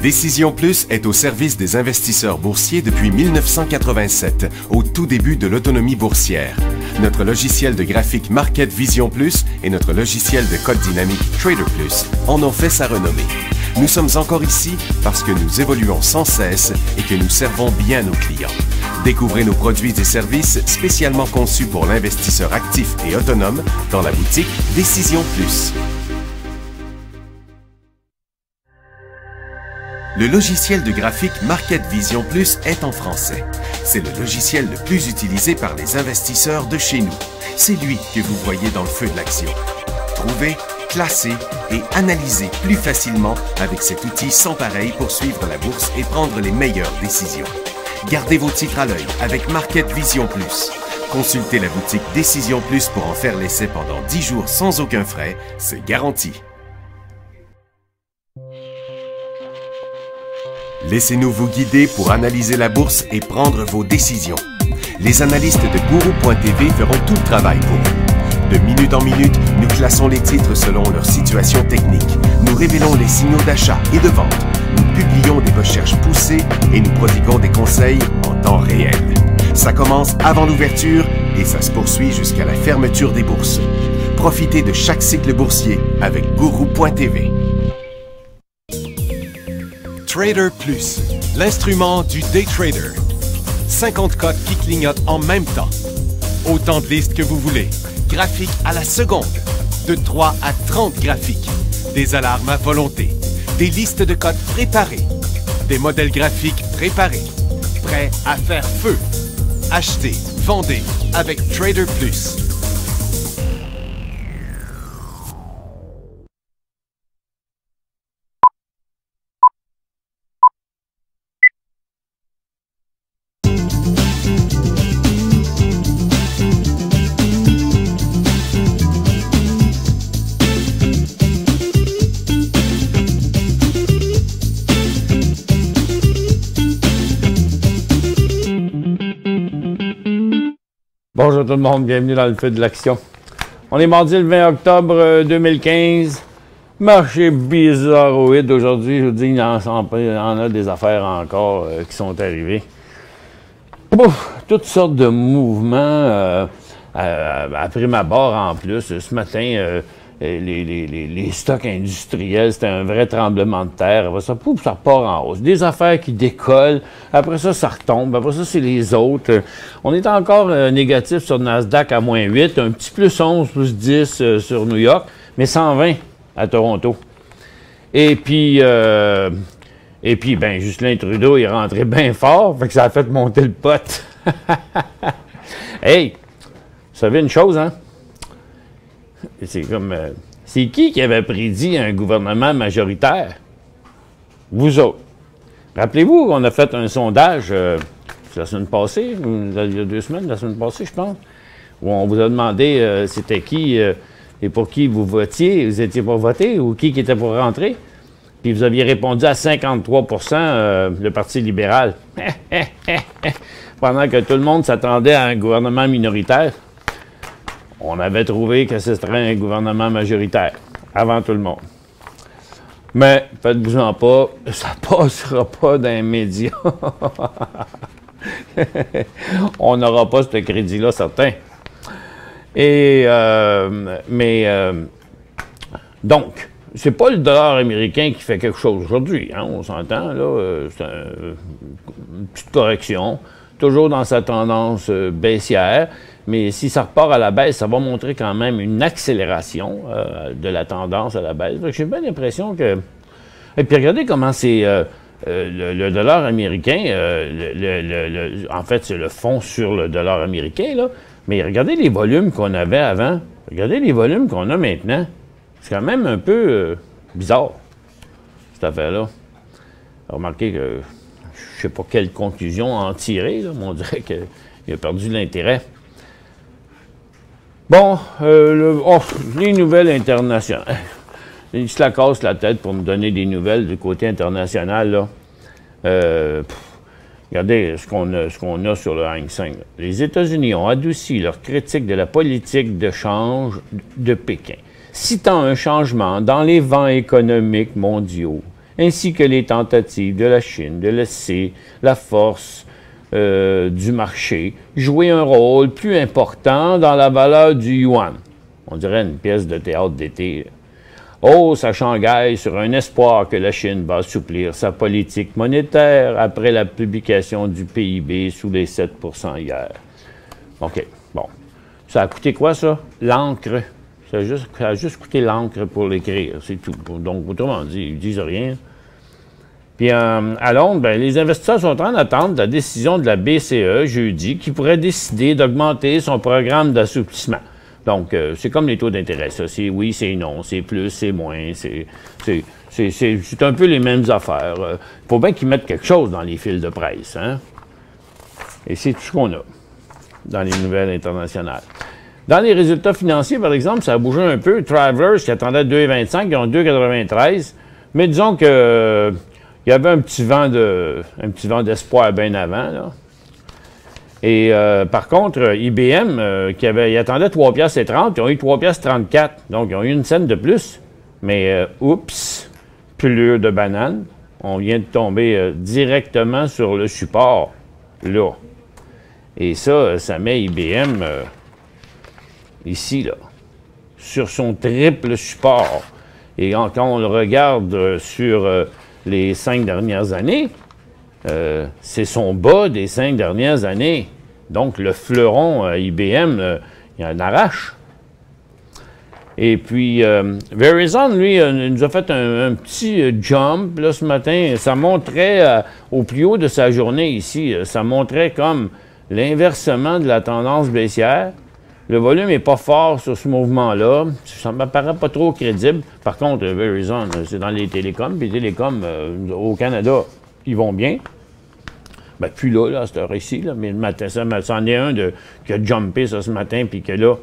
Décision Plus est au service des investisseurs boursiers depuis 1987, au tout début de l'autonomie boursière. Notre logiciel de graphique Market Vision Plus et notre logiciel de code dynamique Trader Plus en ont fait sa renommée. Nous sommes encore ici parce que nous évoluons sans cesse et que nous servons bien nos clients. Découvrez nos produits et services spécialement conçus pour l'investisseur actif et autonome dans la boutique Décision Plus. Le logiciel de graphique Market Vision Plus est en français. C'est le logiciel le plus utilisé par les investisseurs de chez nous. C'est lui que vous voyez dans le feu de l'action. Trouvez, classer et analyser plus facilement avec cet outil sans pareil pour suivre la bourse et prendre les meilleures décisions. Gardez vos titres à l'œil avec Market Vision Plus. Consultez la boutique Décision Plus pour en faire l'essai pendant 10 jours sans aucun frais, c'est garanti. Laissez-nous vous guider pour analyser la bourse et prendre vos décisions. Les analystes de Guru.tv feront tout le travail pour vous. De minute en minute, nous classons les titres selon leur situation technique. Nous révélons les signaux d'achat et de vente. Nous publions des recherches poussées et nous prodiguons des conseils en temps réel. Ça commence avant l'ouverture et ça se poursuit jusqu'à la fermeture des bourses. Profitez de chaque cycle boursier avec Guru.tv. Trader Plus, l'instrument du day trader. 50 cotes qui clignotent en même temps. Autant de listes que vous voulez. Graphiques à la seconde. De 3 à 30 graphiques. Des alarmes à volonté. Des listes de cotes préparées. Des modèles graphiques préparés. Prêts à faire feu. Achetez, vendez avec Trader Plus. Bonjour tout le monde, bienvenue dans le feu de l'action. On est mardi le 20 octobre 2015. Marché bizarroïde aujourd'hui. Je vous dis, il y en a des affaires encore qui sont arrivées. Toutes sortes de mouvements à prime abord en plus. Ce matin, les stocks industriels, c'était un vrai tremblement de terre. Après ça, ça repart en hausse. Des affaires qui décollent. Après ça, ça retombe. Après ça, c'est les autres. On est encore négatif sur Nasdaq à moins 8, un petit plus 11, plus 10 sur New York, mais 120 à Toronto. Et puis, ben, Justin Trudeau est rentré bien fort, fait que ça a fait monter le pot. Hey, vous savez une chose, hein? C'est comme... c'est qui avait prédit un gouvernement majoritaire? Vous autres. Rappelez-vous qu'on a fait un sondage la semaine passée, il y a 2 semaines, la semaine passée, je pense, où on vous a demandé c'était qui et pour qui vous votiez, vous étiez pour voter ou qui était pour rentrer. Puis vous aviez répondu à 53 le Parti libéral. Pendant que tout le monde s'attendait à un gouvernement minoritaire. On avait trouvé que ce serait un gouvernement majoritaire, avant tout le monde. Mais, faites-vous-en pas, ça passera pas dans les médias. On n'aura pas ce crédit-là, certain. Et, donc, c'est pas le dollar américain qui fait quelque chose aujourd'hui, hein, on s'entend, là, c'est une petite correction, toujours dans sa tendance baissière. Mais si ça repart à la baisse, ça va montrer quand même une accélération de la tendance à la baisse. J'ai bien l'impression que... Et puis regardez comment c'est... le dollar américain, en fait, c'est le fond sur le dollar américain, là. Mais regardez les volumes qu'on avait avant. Regardez les volumes qu'on a maintenant. C'est quand même un peu bizarre, cette affaire-là. Remarquez que je ne sais pas quelle conclusion en tirer, là, mais on dirait qu'il a perdu l'intérêt. Bon, les nouvelles internationales. Il se la casse la tête pour me donner des nouvelles du côté international, là. Regardez ce qu'on a sur le Hang Seng. Les États-Unis ont adouci leur critique de la politique de change de Pékin, citant un changement dans les vents économiques mondiaux, ainsi que les tentatives de la Chine de laisser la force du marché jouer un rôle plus important dans la valeur du yuan. On dirait une pièce de théâtre d'été. Oh, ça Shanghai sur un espoir que la Chine va assouplir sa politique monétaire après la publication du PIB sous les 7 % hier. OK, bon. Ça a coûté quoi, ça? L'encre. Ça a juste coûté l'encre pour l'écrire, c'est tout. Donc, autrement dit, ils ne disent rien. Puis à Londres, ben, les investisseurs sont en attente de la décision de la BCE jeudi qui pourrait décider d'augmenter son programme d'assouplissement. Donc, c'est comme les taux d'intérêt, ça. C'est oui, c'est non, c'est plus, c'est moins, c'est un peu les mêmes affaires. Il faut bien qu'ils mettent quelque chose dans les fils de presse, hein? Et c'est tout ce qu'on a dans les nouvelles internationales. Dans les résultats financiers, par exemple, ça a bougé un peu. Travelers, qui attendait 2,25, ils ont 2,93. Mais disons que il y avait un petit vent bien avant, là. Et par contre, IBM, il attendait 3,30 $, ils ont eu 3,34 $. Donc, ils ont eu une scène de plus. Mais, oups, pelure de banane. On vient de tomber directement sur le support, là. Et ça met IBM ici, là, sur son triple support. Et quand on le regarde sur les 5 dernières années, c'est son bas des 5 dernières années. Donc, le fleuron IBM, il en arrache. Et puis, Verizon, lui, nous a fait un petit jump là, ce matin. Ça montrait au plus haut de sa journée ici, ça montrait comme l'inversement de la tendance baissière. Le volume n'est pas fort sur ce mouvement-là. Ça ne me paraît pas trop crédible. Par contre, Verizon, c'est dans les télécoms. Puis les télécoms au Canada, ils vont bien. Bien, plus là, à cette heure-ci, mais le matin, ça en est un qui a jumpé ça ce matin, puis que là,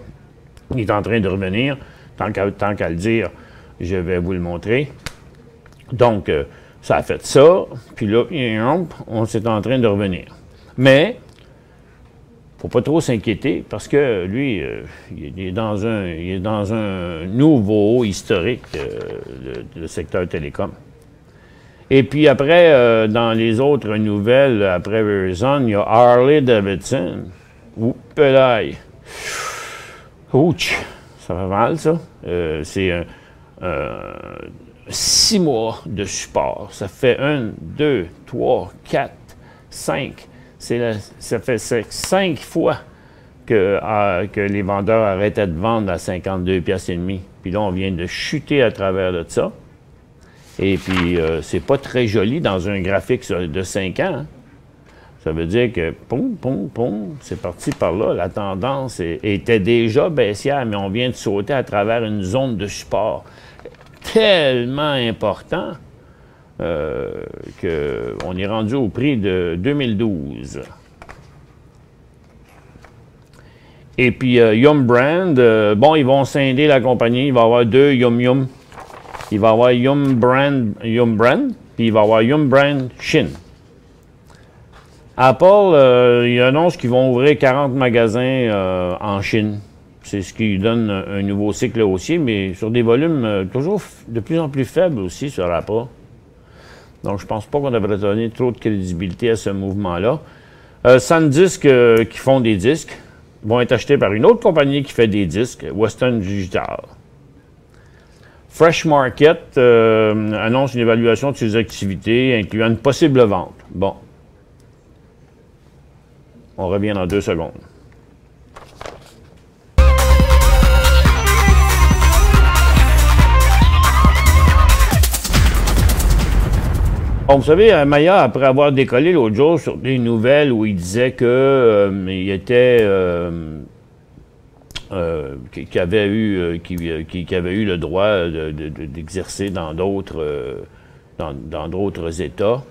il est en train de revenir. Tant qu'à le dire, je vais vous le montrer. Donc, ça a fait ça, puis là, on s'est en train de revenir. Mais, il ne faut pas trop s'inquiéter, parce que lui, il est dans un nouveau historique, le secteur télécom. Et puis après, dans les autres nouvelles, après Verizon, il y a Harley-Davidson. Oups, pelaille. Ouch! Ça fait mal, ça. C'est 6 mois de support. Ça fait 1, 2, 3, 4, 5. Ça fait 5 fois que les vendeurs arrêtaient de vendre à 52,5 $. Puis là, on vient de chuter à travers de ça. Et puis, c'est pas très joli dans un graphique de 5 ans. Hein. Ça veut dire que, c'est parti par là. La tendance était déjà baissière, mais on vient de sauter à travers une zone de support tellement important qu'on est rendu au prix de 2012. Et puis, Yum Brand, bon, ils vont scinder la compagnie. Il va y avoir 2 Yum Yum. Il va y avoir Yum Brand, puis il va y avoir Yum Brand Chine. Apple, il annonce qu'ils vont ouvrir 40 magasins en Chine. C'est ce qui donne un nouveau cycle haussier, mais sur des volumes toujours de plus en plus faibles aussi sur Apple. Donc, je ne pense pas qu'on devrait donner trop de crédibilité à ce mouvement-là. SanDisk, qui font des disques, vont être achetés par une autre compagnie qui fait des disques, Western Digital. Fresh Market annonce une évaluation de ses activités, incluant une possible vente. Bon. On revient dans 2 secondes. Bon, vous savez, Maya, après avoir décollé l'autre jour sur des nouvelles où il disait que il était qui avait eu le droit d'exercer dans d'autres États.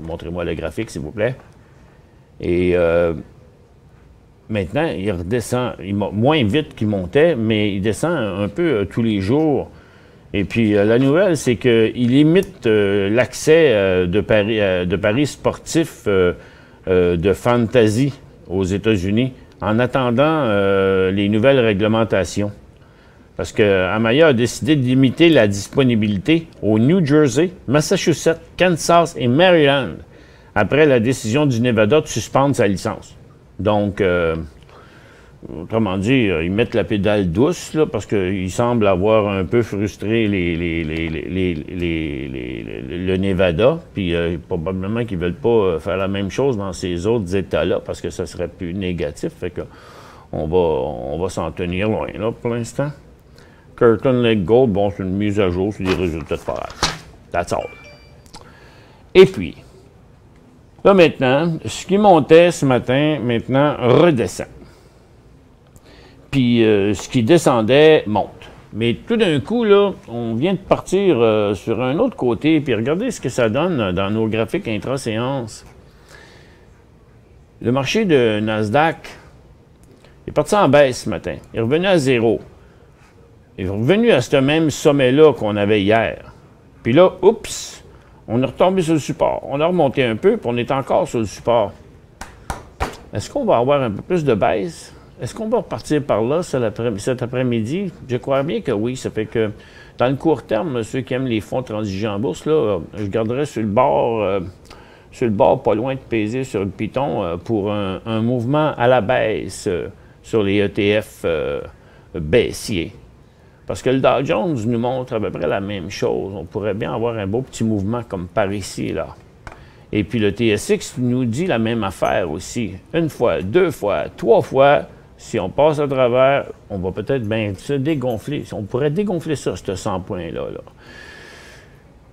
Montrez-moi le graphique, s'il vous plaît. Et maintenant, il redescend, moins vite qu'il montait, mais il descend un peu tous les jours. Et puis, la nouvelle, c'est qu'il limite l'accès de paris sportifs de fantasy aux États-Unis en attendant les nouvelles réglementations. Parce que Amaya a décidé de limiter la disponibilité au New Jersey, Massachusetts, Kansas et Maryland après la décision du Nevada de suspendre sa licence. Donc, autrement dit, ils mettent la pédale douce, là, parce qu'ils semblent avoir un peu frustré le Nevada, puis probablement qu'ils ne veulent pas faire la même chose dans ces autres États-là, parce que ça serait plus négatif. Fait que on va s'en tenir loin, là, pour l'instant. Curtin Lake Gold, bon, c'est une mise à jour sur les résultats de forage. That's all. Et puis, là maintenant, ce qui montait ce matin, maintenant, redescend. Puis ce qui descendait, monte. Mais tout d'un coup, là, on vient de partir sur un autre côté, puis regardez ce que ça donne dans nos graphiques intra-séance. Le marché de Nasdaq est parti en baisse ce matin. Il est revenu à zéro. Il est revenu à ce même sommet-là qu'on avait hier. Puis là, oups, on est retombé sur le support. On a remonté un peu, puis on est encore sur le support. Est-ce qu'on va avoir un peu plus de baisse? Est-ce qu'on va repartir par là cet après-midi? Je crois bien que oui. Ça fait que dans le court terme, ceux qui aiment les fonds transigents en bourse, là, je garderais sur le bord pas loin de peser sur le piton pour un mouvement à la baisse sur les ETF baissiers. Parce que le Dow Jones nous montre à peu près la même chose. On pourrait bien avoir un beau petit mouvement comme par ici, là. Et puis le TSX nous dit la même affaire aussi. Une fois, deux fois, trois fois, si on passe à travers, on va peut-être bien se dégonfler. On pourrait dégonfler ça, ce 100 points-là. Là.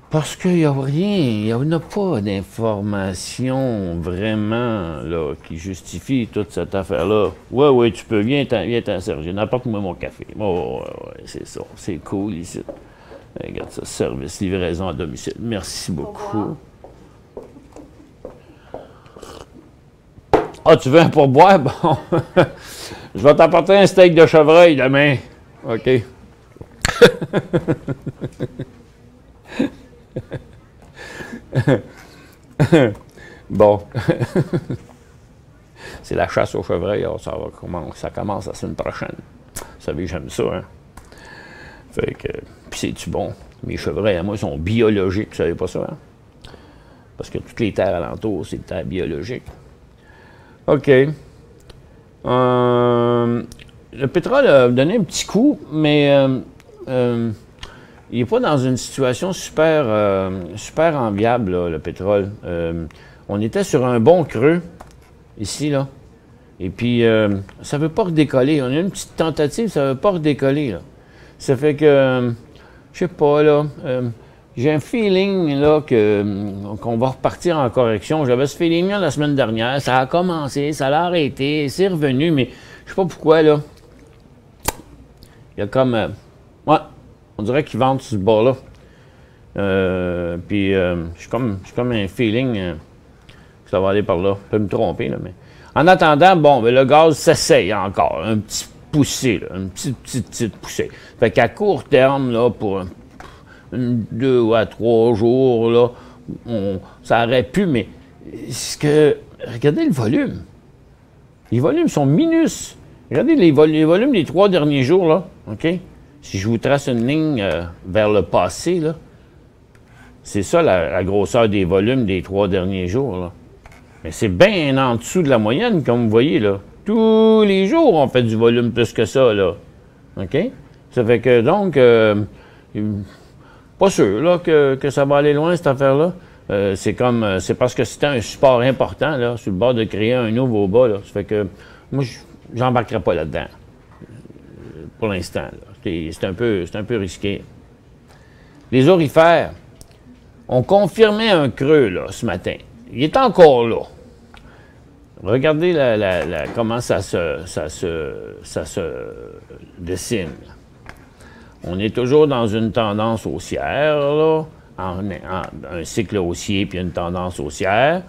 Parce qu'il n'y a rien, il n'y a pas d'information vraiment là, qui justifie toute cette affaire-là. Oui, tu peux, viens t'en servir. Apporte-moi mon café. Oh, ouais, c'est ça. C'est cool ici. Regarde ça, service, livraison à domicile. Merci beaucoup. Ah, tu veux un pourboire? Bon. Je vais t'apporter un steak de chevreuil demain. OK. Bon. C'est la chasse au chevreuil. Alors ça commence la semaine prochaine. Vous savez, j'aime ça, hein? Fait que, puis c'est-tu bon? Mes chevreuils, à moi, sont biologiques. Vous savez pas ça, hein? Parce que toutes les terres alentours, c'est des terres biologiques. OK. Le pétrole a donné un petit coup, mais il n'est pas dans une situation super enviable, là, le pétrole. On était sur un bon creux, ici, là. Et puis, ça ne veut pas redécoller. On a une petite tentative, ça ne veut pas redécoller, là. Ça fait que, je sais pas, là, j'ai un feeling, là, qu'on va repartir en correction. J'avais ce feeling-là la semaine dernière. Ça a commencé, ça l'a arrêté, c'est revenu, mais je sais pas pourquoi, là. Il y a comme... ouais, on dirait qu'ils vendent sur ce bord-là. Puis, j'ai comme un feeling que ça va aller par là. Je peux me tromper, là, mais... En attendant, bon, ben, le gaz s'essaye encore. Un petit poussée, là, une petite poussée. Fait qu'à court terme, là, pour 2 à 3 jours, là, ça aurait pu, mais regardez le volume. Les volumes sont minus. Regardez les volumes des 3 derniers jours, là, OK? Si je vous trace une ligne vers le passé, là, c'est ça la grosseur des volumes des 3 derniers jours, là. Mais c'est bien en dessous de la moyenne, comme vous voyez, là. Tous les jours, on fait du volume plus que ça, là. OK? Ça fait que, donc, pas sûr, là, que ça va aller loin, cette affaire-là. C'est parce que c'était un support important, là, sur le bord de créer un nouveau bas, là. Ça fait que, moi, j'embarquerai pas là-dedans, pour l'instant, là. C'est un peu risqué. Les aurifères ont confirmé un creux, là, ce matin. Il est encore là. Regardez comment ça se dessine. On est toujours dans une tendance haussière, là, un cycle haussier puis une tendance haussière.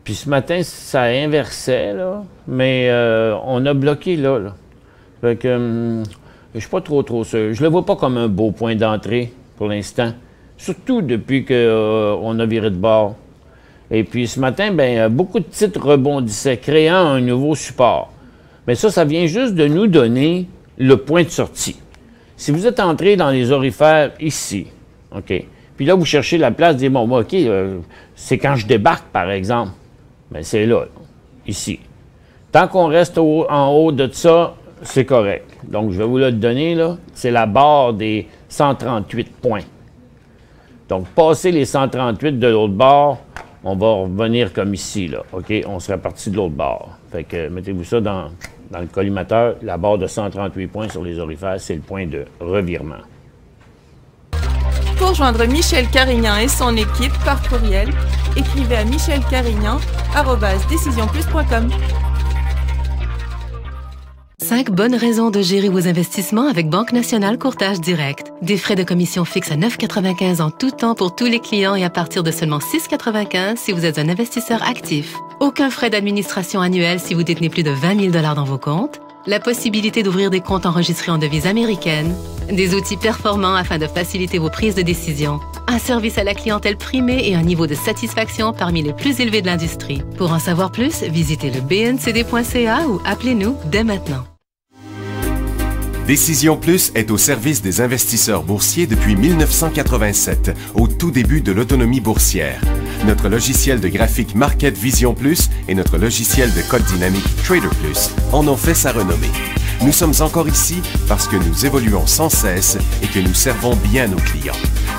Puis ce matin, ça inversait, là, mais on a bloqué là. Fait que je suis pas trop sûr. Je le vois pas comme un beau point d'entrée pour l'instant. Surtout depuis qu'on a viré de bord. Et puis ce matin, ben, beaucoup de titres rebondissaient, créant un nouveau support. Mais ça vient juste de nous donner le point de sortie. Si vous êtes entré dans les orifères ici, OK, puis là, vous cherchez la place, dites, bon, OK, c'est quand je débarque, par exemple. Bien, c'est là, ici. Tant qu'on reste en haut de ça, c'est correct. Donc, je vais vous le donner, là. C'est la barre des 138 points. Donc, passer les 138 de l'autre bord, on va revenir comme ici, là. OK? On sera parti de l'autre bord. Fait que, mettez-vous ça dans le collimateur. La barre de 138 points sur les orifères, c'est le point de revirement. Pour joindre Michel Carignan et son équipe par courriel, écrivez à michelcarignan@decisionplus.com. 5 bonnes raisons de gérer vos investissements avec Banque Nationale Courtage Direct. Des frais de commission fixes à 9,95 en tout temps pour tous les clients et à partir de seulement 6,95 si vous êtes un investisseur actif. Aucun frais d'administration annuel si vous détenez plus de 20 000 $ dans vos comptes. La possibilité d'ouvrir des comptes enregistrés en devise américaine. Des outils performants afin de faciliter vos prises de décision. Un service à la clientèle primé et un niveau de satisfaction parmi les plus élevés de l'industrie. Pour en savoir plus, visitez le bncd.ca ou appelez-nous dès maintenant. Décision Plus est au service des investisseurs boursiers depuis 1987, au tout début de l'autonomie boursière. Notre logiciel de graphique Market Vision Plus et notre logiciel de code dynamique Trader Plus en ont fait sa renommée. Nous sommes encore ici parce que nous évoluons sans cesse et que nous servons bien nos clients.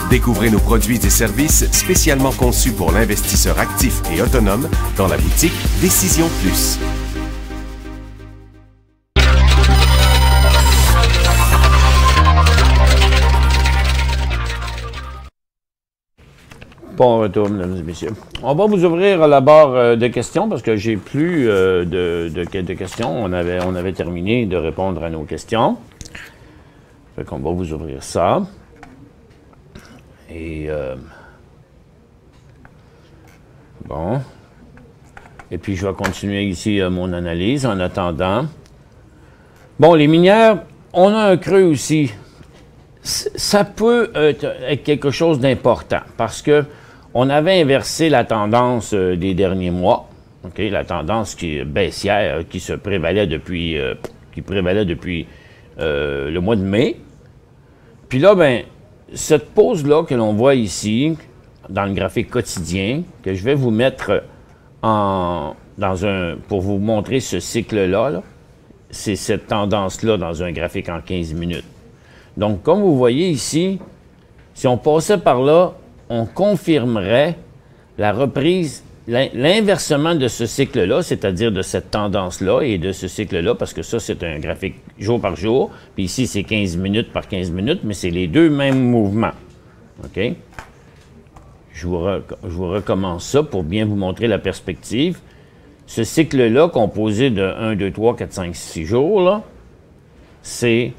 Découvrez nos produits et services spécialement conçus pour l'investisseur actif et autonome dans la boutique Décision Plus. Bon retour, mesdames et messieurs. On va vous ouvrir la barre de questions parce que j'ai plus de questions. On avait terminé de répondre à nos questions. Fait qu'on va vous ouvrir ça. Et bon. Et puis je vais continuer ici mon analyse en attendant. Bon, les minières, on a un creux aussi. Ça peut être quelque chose d'important parce que on avait inversé la tendance des derniers mois, okay? La tendance qui est baissière, qui se prévalait depuis, le mois de mai. Puis là, ben, cette pause-là que l'on voit ici, dans le graphique quotidien, que je vais vous mettre pour vous montrer ce cycle-là, -là, c'est cette tendance-là dans un graphique en 15 minutes. Donc, comme vous voyez ici, si on passait par là, on confirmerait la reprise, l'inversement de ce cycle-là, c'est-à-dire de cette tendance-là et de ce cycle-là, parce que ça, c'est un graphique jour par jour, puis ici, c'est 15 minutes par 15 minutes, mais c'est les deux mêmes mouvements. OK? Je vous recommence ça pour bien vous montrer la perspective. Ce cycle-là, composé de 1, 2, 3, 4, 5, 6 jours, là, c'est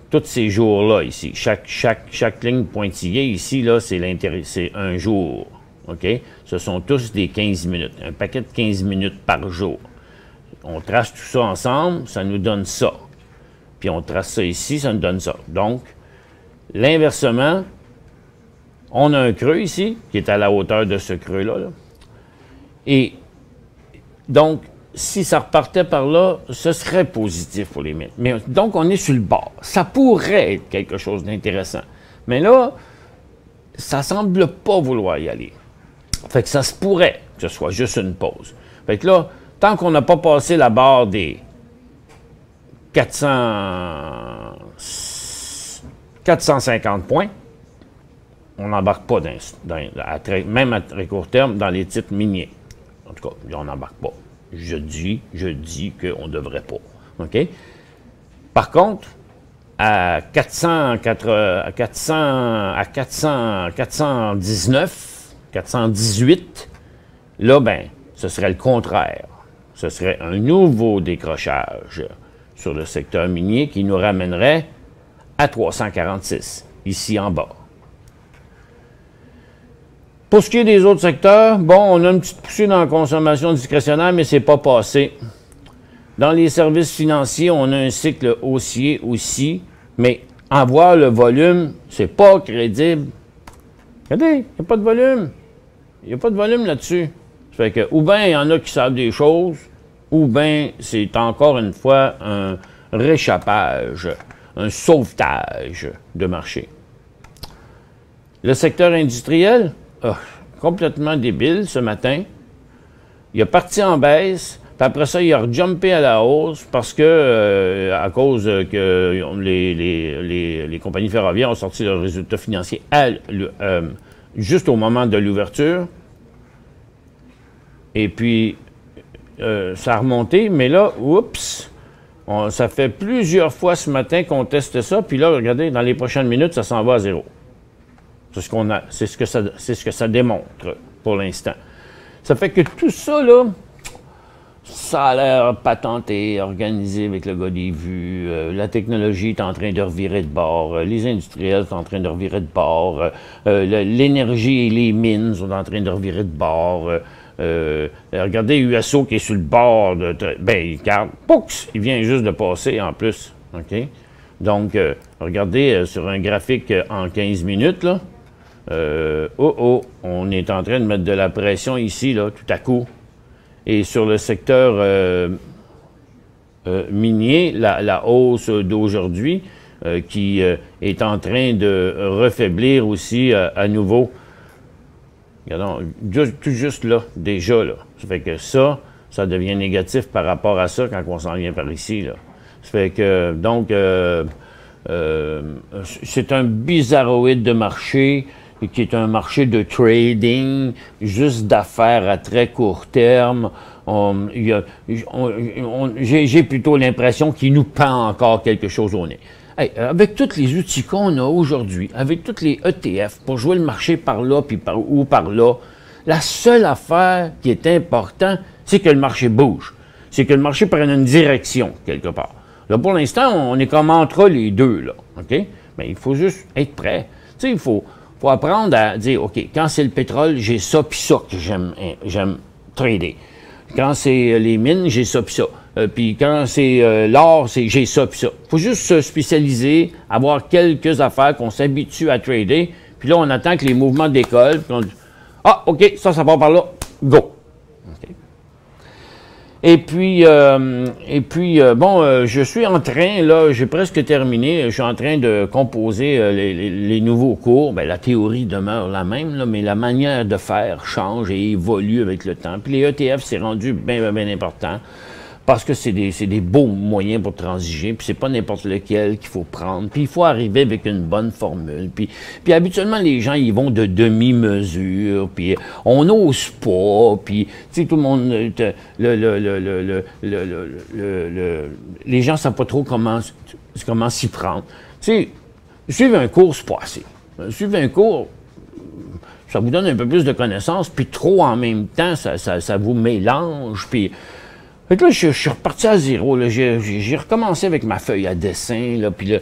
tous ces jours-là ici. Chaque ligne pointillée ici, là, c'est un jour. OK? Ce sont tous des 15 minutes. Un paquet de 15 minutes par jour. On trace tout ça ensemble, ça nous donne ça. Puis on trace ça ici, ça nous donne ça. Donc, l'inversement, on a un creux ici, qui est à la hauteur de ce creux-là. Là. Et donc, si ça repartait par là, ce serait positif pour les mines. Mais donc, on est sur le bord. Ça pourrait être quelque chose d'intéressant. Mais là, ça semble pas vouloir y aller. Fait que ça se pourrait que ce soit juste une pause. Fait que là, tant qu'on n'a pas passé la barre des 450 points, on n'embarque pas, même à très court terme, dans les titres miniers. En tout cas, on n'embarque pas. Je dis qu'on ne devrait pas. OK? Par contre, à 419, 418, là, ben, ce serait le contraire. Ce serait un nouveau décrochage sur le secteur minier qui nous ramènerait à 346, ici en bas. Pour ce qui est des autres secteurs, bon, on a une petite poussée dans la consommation discrétionnaire, mais c'est pas passé. Dans les services financiers, on a un cycle haussier aussi, mais en voir le volume, c'est pas crédible. Regardez, il n'y a pas de volume. Il n'y a pas de volume là-dessus. Ça fait que, ou bien il y en a qui savent des choses, ou bien c'est encore une fois un réchappage un sauvetage de marché. Le secteur industriel, complètement débile ce matin. Il est parti en baisse, puis après ça, il a rejumpé à la hausse parce que, à cause que les compagnies ferroviaires ont sorti leurs résultats financiers juste au moment de l'ouverture. Et puis, ça a remonté, mais là, oups, ça fait plusieurs fois ce matin qu'on teste ça, puis là, regardez, dans les prochaines minutes, ça s'en va à zéro. C'est ce que ça démontre pour l'instant. Ça fait que tout ça, là, ça a l'air patenté, organisé avec le gars des vues. La technologie est en train de revirer de bord. Les industriels sont en train de revirer de bord. L'énergie et les mines sont en train de revirer de bord. Regardez USO qui est sur le bord de... Ben, regarde, poux, il vient juste de passer en plus. OK? Donc, regardez sur un graphique en 15 minutes, là. On est en train de mettre de la pression ici, là, tout à coup. Et sur le secteur minier, la hausse d'aujourd'hui qui est en train de refaiblir aussi à nouveau. Regardons, tout juste là, déjà, là. Ça fait que ça devient négatif par rapport à ça quand on s'en vient par ici, là. Ça fait que, donc, c'est un bizarroïde de marché qui est un marché de trading, juste d'affaires à très court terme. J'ai plutôt l'impression qu'il nous pend encore quelque chose au nez. Hey, avec tous les outils qu'on a aujourd'hui, avec tous les ETF pour jouer le marché par là puis par là, la seule affaire qui est importante, c'est que le marché bouge. C'est que le marché prenne une direction quelque part. Là, pour l'instant, on est comme entre les deux, là. OK? Mais il faut juste être prêt. Tu sais, il faut apprendre à dire, OK, quand c'est le pétrole, j'ai ça puis ça que j'aime trader. Quand c'est les mines, j'ai ça puis ça. Puis quand c'est l'or, j'ai ça puis ça. Il faut juste se spécialiser, avoir quelques affaires qu'on s'habitue à trader. Puis là, on attend que les mouvements décollent. Puis on dit, ah, OK, ça part par là. Go. Okay. Et puis, je suis en train, là, j'ai presque terminé, je suis en train de composer les nouveaux cours. Bien, la théorie demeure la même, là, mais la manière de faire change et évolue avec le temps. Puis les ETF, c'est rendu bien important parce que c'est des beaux moyens pour transiger, puis c'est pas n'importe lequel qu'il faut prendre. Puis il faut arriver avec une bonne formule. Puis habituellement, les gens, ils vont de demi-mesure, puis on n'ose pas, puis tu sais, tout le monde... les gens ne savent pas trop comment s'y prendre. Tu sais, suivre un cours, c'est pas assez. Suivre un cours, ça vous donne un peu plus de connaissances, puis trop en même temps, ça vous mélange, puis... Fait que là, je suis reparti à zéro. J'ai recommencé avec ma feuille à dessin. Là, puis là,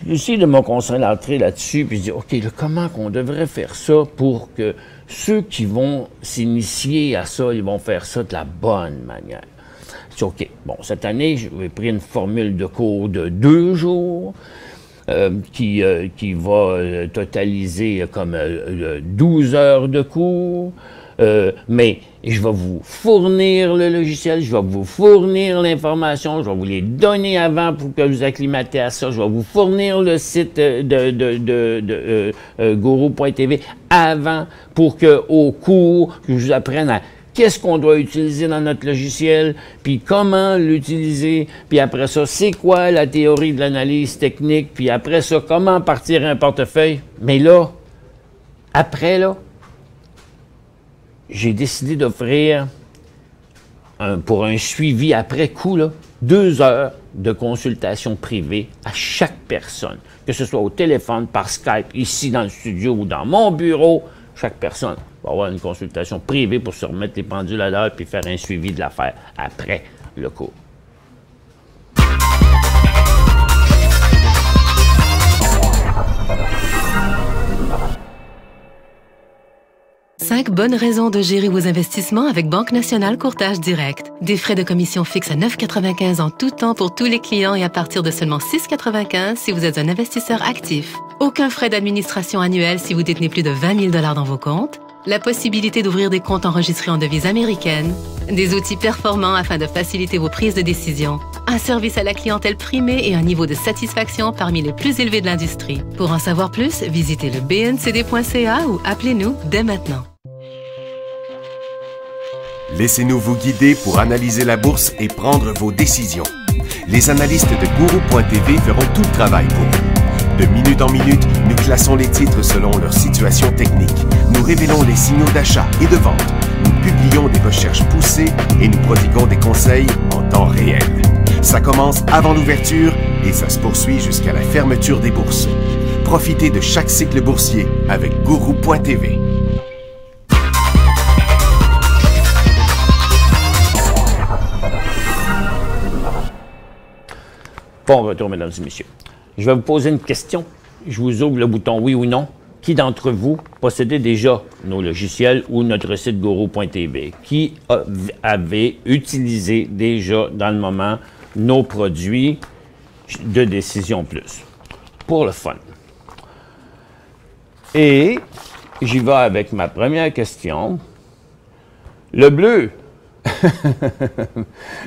j'ai essayé de me concentrer là-dessus. Puis je dis, OK, là, comment qu'on devrait faire ça pour que ceux qui vont s'initier à ça, ils vont faire ça de la bonne manière. Je dis, OK, bon, cette année, j'ai pris une formule de cours de 2 jours qui va totaliser comme 12 heures de cours. Mais je vais vous fournir le logiciel, je vais vous fournir l'information, je vais vous les donner avant pour que vous acclimatez à ça, je vais vous fournir le site de Guru.tv avant pour que au cours, que je vous apprenne à qu'est-ce qu'on doit utiliser dans notre logiciel, puis comment l'utiliser, puis après ça, c'est quoi la théorie de l'analyse technique, puis après ça, comment partir un portefeuille. Mais là, après là, j'ai décidé d'offrir, pour un suivi après coup, là, 2 heures de consultation privée à chaque personne, que ce soit au téléphone, par Skype, ici dans le studio ou dans mon bureau. Chaque personne va avoir une consultation privée pour se remettre les pendules à l'heure puis faire un suivi de l'affaire après le cours. 5 bonnes raisons de gérer vos investissements avec Banque Nationale Courtage Direct. Des frais de commission fixes à 9,95 en tout temps pour tous les clients et à partir de seulement 6,95 si vous êtes un investisseur actif. Aucun frais d'administration annuel si vous détenez plus de 20 000 $ dans vos comptes. la possibilité d'ouvrir des comptes enregistrés en devise américaine, des outils performants afin de faciliter vos prises de décision, un service à la clientèle primé et un niveau de satisfaction parmi les plus élevés de l'industrie. Pour en savoir plus, visitez le bncd.ca ou appelez-nous dès maintenant. Laissez-nous vous guider pour analyser la bourse et prendre vos décisions. Les analystes de Guru.tv feront tout le travail pour vous. De minute en minute, nous classons les titres selon leur situation technique. Nous révélons les signaux d'achat et de vente. Nous publions des recherches poussées et nous prodiguons des conseils en temps réel. Ça commence avant l'ouverture et ça se poursuit jusqu'à la fermeture des bourses. Profitez de chaque cycle boursier avec Guru.tv. Bon retour, mesdames et messieurs. Je vais vous poser une question. Je vous ouvre le bouton oui ou non. Qui d'entre vous possédait déjà nos logiciels ou notre site Guru.tv? Qui avait utilisé déjà dans le moment nos produits de Décision Plus? Pour le fun. Et j'y vais avec ma première question. Le bleu.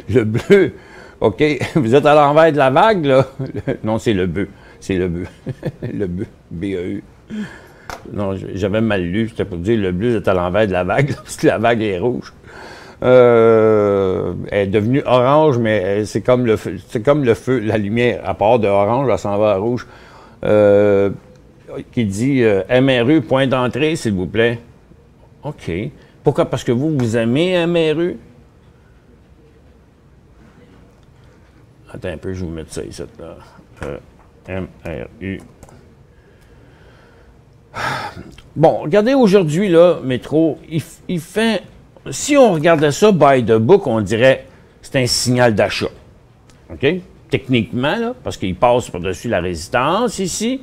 Le bleu. OK, vous êtes à l'envers de la vague, là? Non, c'est le bœuf. C'est le bœuf. Le bœuf. B-E-U. Non, j'avais mal lu. C'était pour dire le bleu, vous êtes à l'envers de la vague, là, parce que la vague est rouge. Elle est devenue orange, mais c'est comme le feu, la lumière. À part de orange, elle s'en va à rouge. Qui dit MRU, point d'entrée, s'il vous plaît. OK. Pourquoi? Parce que vous aimez MRU? Attends un peu, je vais vous mettre ça ici. MRU. Bon, regardez aujourd'hui, là, Métro, il fait... Si on regardait ça by the book, on dirait que c'est un signal d'achat. OK? Techniquement, là, parce qu'il passe par-dessus la résistance ici.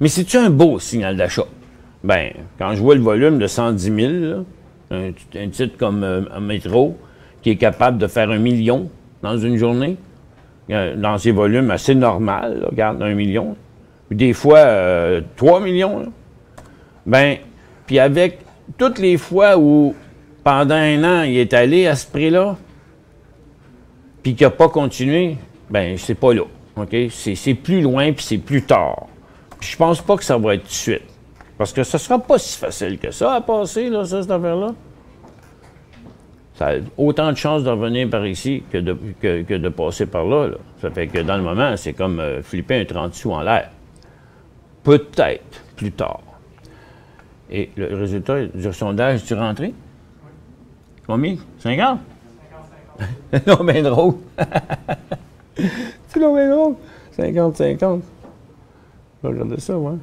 Mais c'est-tu un beau signal d'achat? Bien, quand je vois le volume de 110 000, là, un titre comme Métro, qui est capable de faire 1 million dans une journée, dans ces volumes assez normaux, là, regarde, 1 million, puis des fois 3 millions, là. Ben, puis avec toutes les fois où, pendant 1 an, il est allé à ce prix-là, puis qu'il n'a pas continué, ben, c'est pas là, OK? C'est plus loin, puis c'est plus tard. Puis je pense pas que ça va être tout de suite, parce que ce sera pas si facile que ça à passer, là, ça, cette affaire-là. Ça a autant de chances de revenir par ici que de passer par là, là. Ça fait que dans le moment, c'est comme flipper un 30 sous en l'air. Peut-être plus tard. Et le résultat du sondage, tu rentré? Combien? 50? 50. Non, bien drôle. C'est bien drôle. 50-50. Regardez ça, ouais.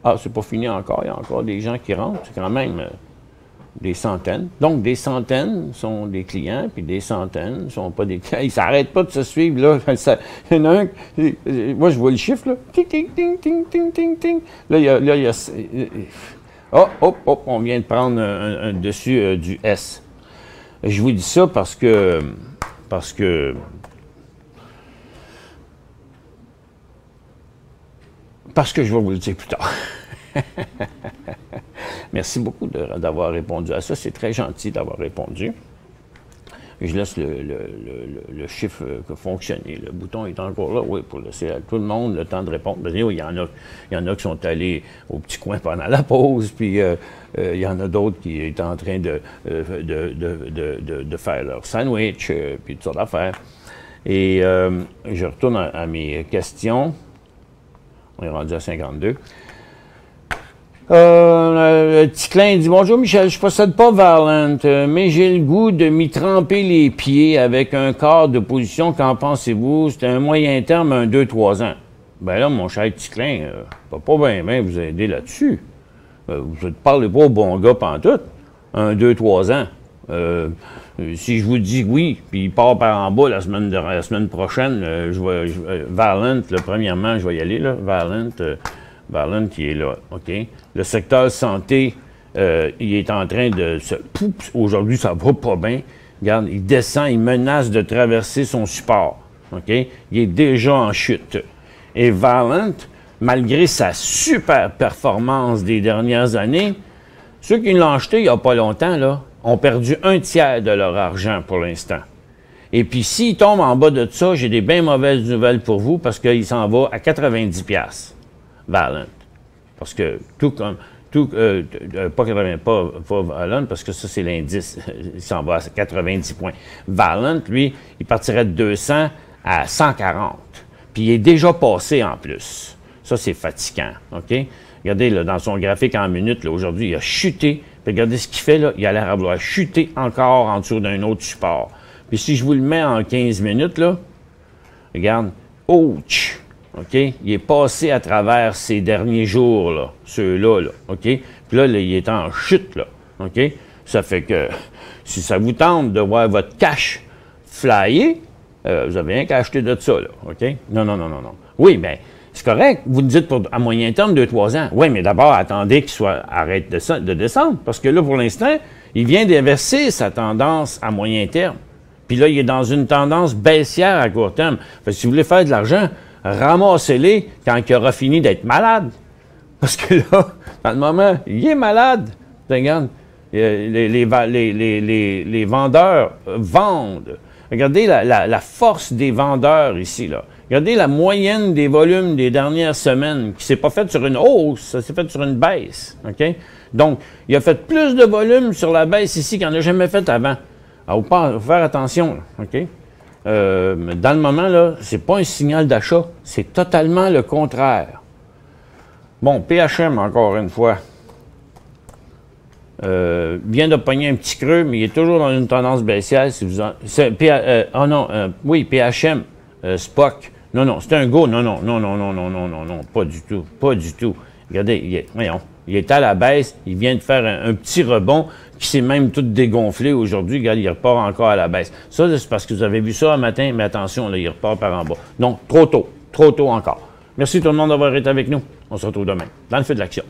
Ah, c'est pas fini encore. Il y a encore des gens qui rentrent. C'est quand même... des centaines. Donc, des centaines sont des clients, puis des centaines ne sont pas des clients. Ils ne s'arrêtent pas de se suivre, là. Il y en a un... Moi, je vois le chiffre, là. Ting, ting, ting, ting, ting, ting, ting. Là, il y a... Oh, hop, hop, on vient de prendre un dessus du S. Je vous dis ça parce que je vais vous le dire plus tard. Merci beaucoup d'avoir répondu à ça. C'est très gentil d'avoir répondu. Je laisse le chiffre fonctionner. Le bouton est encore là, oui, pour laisser à tout le monde le temps de répondre. Il y en a qui sont allés au petit coin pendant la pause, puis il y en a d'autres qui étaient en train de faire leur sandwich, puis toutes sortes d'affaires. Et je retourne à mes questions. On est rendu à 52. Ticlin dit « Bonjour Michel, je possède pas Valent, mais j'ai le goût de m'y tremper les pieds avec un quart de position. Qu'en pensez-vous? C'est un moyen terme, un 2-3 ans. » Ben là, mon cher Ticlin, pas bien vous aider là-dessus. Vous ne parlez pas au bon gars pantoute. Un 2-3 ans. Si je vous dis oui, puis il part par en bas la semaine prochaine, Valent, premièrement, je vais y aller, là, Valent qui est là, OK? Le secteur santé, il est en train de se... Aujourd'hui, ça va pas bien. Regarde, il descend, il menace de traverser son support, OK? Il est déjà en chute. Et Valent, malgré sa super performance des dernières années, Ceux qui l'ont acheté il n'y a pas longtemps, là, ont perdu 1/3 de leur argent pour l'instant. Et puis, s'il tombe en bas de ça, j'ai des bien mauvaises nouvelles pour vous parce qu'il s'en va à 90$, Valent. Parce que pas Valent, parce que ça, c'est l'indice. Il s'en va à 90 points. Valent, lui, il partirait de 200 à 140. Puis, il est déjà passé en plus. Ça, c'est fatigant, OK? Regardez, là, dans son graphique en minutes, aujourd'hui, il a chuté. Puis regardez ce qu'il fait, là. Il a l'air à vouloir chuter encore en dessous d'un autre support. Puis si je vous le mets en 15 minutes, là, regarde, ouch! OK? Il est passé à travers ces derniers jours, là, ceux-là, là, OK? Puis là, il est en chute, là, OK? Ça fait que si ça vous tente de voir votre cash flyer, vous avez rien qu'à acheter de ça, là, OK? Non. Oui, bien, c'est correct. Vous me dites à moyen terme, 2-3 ans. Oui, mais d'abord, attendez qu'il arrête de descendre. Parce que là, pour l'instant, il vient d'inverser sa tendance à moyen terme. Puis là, il est dans une tendance baissière à court terme. Fait que si vous voulez faire de l'argent, ramassez-les quand il aura fini d'être malade. Parce que là, dans le moment, il est malade. Regarde, les vendeurs vendent. Regardez la force des vendeurs ici, là. Regardez la moyenne des volumes des dernières semaines, qui ne s'est pas faite sur une hausse, ça s'est fait sur une baisse. OK? Donc, il a fait plus de volume sur la baisse ici qu'il n'en a jamais fait avant. Alors, il faut faire attention, là, OK? Dans le moment, là, c'est pas un signal d'achat, c'est totalement le contraire. Bon, PHM, encore une fois, vient de pogner un petit creux, mais il est toujours dans une tendance baissière. Si vous PHM, Spock. Non, c'est un go. Non, pas du tout. Regardez, il est à la baisse, il vient de faire un petit rebond qui s'est même tout dégonflé aujourd'hui. Regarde, il repart encore à la baisse. Ça, c'est parce que vous avez vu ça un matin, mais attention, là, il repart par en bas. Non, trop tôt encore. Merci tout le monde d'avoir été avec nous. On se retrouve demain dans le feu de l'action.